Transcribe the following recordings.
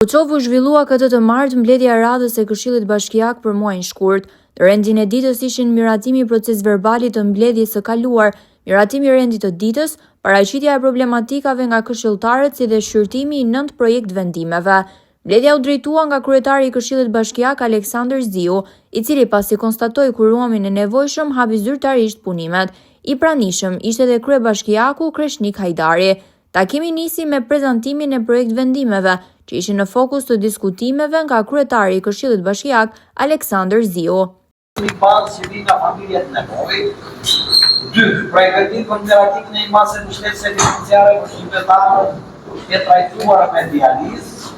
Kosovë u zhvillua këtë të martë mbledhja e radhës së Këshillit Bashkiak për muajin shkurt. Rendin e ditës ishin miratimi procesverbalit të mbledhjes së kaluar, miratimi i rendit të ditës, paraqitja e problematikave nga këshilltarët si dhe shqyrtimi i 9 projekt vendimeve. Mbledhja u drejtua nga kryetari i Këshillit Bashkiak Aleksandër Ziu, i cili pasi konstatoi kuruamin e nevojshëm hapi zyrtarisht punimet. I pranishëm ishte edhe kryebashkiaku Kreshnik Hajdari. Takimi nisi me prezantimin e projekt vendimeve, që ishin në fokus të diskutimeve nga kryetari i Këshillit Bashkiak Aleksandër Ziu. Një bazë që vi nga familjet nevojë. 2. Projektim konzervativ në një masë në shtetëse financiare për shqiptarët e trajtuar me dializë.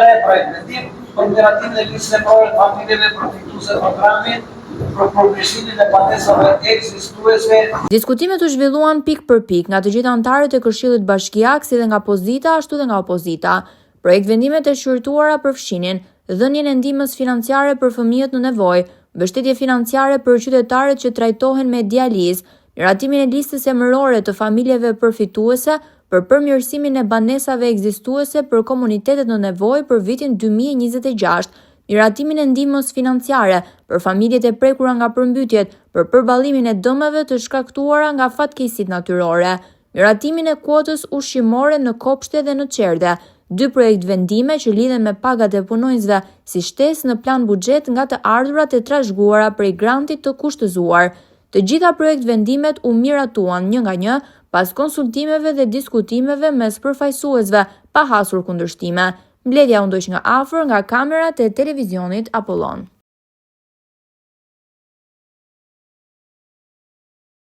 3. Projektim konzervativ në listën e projeve të familjeve përfituese të programit për progresimin e pagesave ekzistuese. Diskutimet u zhvilluan pik për pik nga të gjithë anëtarët e Këshillit Bashkiak, si dhe nga pozita ashtu dhe nga opozita. Projekt vendimet e shqyrtuara përfshinin dhënien e ndihmës financiare për fëmijët në nevojë, mbështetje financiare për qytetarët që trajtohen me dializë, miratimin e listës emërore të familjeve përfituese për përmirësimin e banesave ekzistuese për komunitetet në nevojë për vitin 2026, miratimin e ndihmës financiare për familjet e prekura nga përmbytjet për përballimin e dëmeve të shkaktuara nga fatkeqësitë natyrore, miratimin e kuotës ushqimore në kopshte dhe në qerde, 2 projekt vendime që lidhen me pagat e punonjësve si shtesë në plan buxhet nga të ardhurat e trashëguara prej grantit të kushtëzuar. Të gjitha projekt vendimet u miratuan një nga një pas konsultimeve dhe diskutimeve mes përfaqësuesve pa hasur kundërshtime. Mbledhja u ndoq nga afër nga kamerat e televizionit Apollon.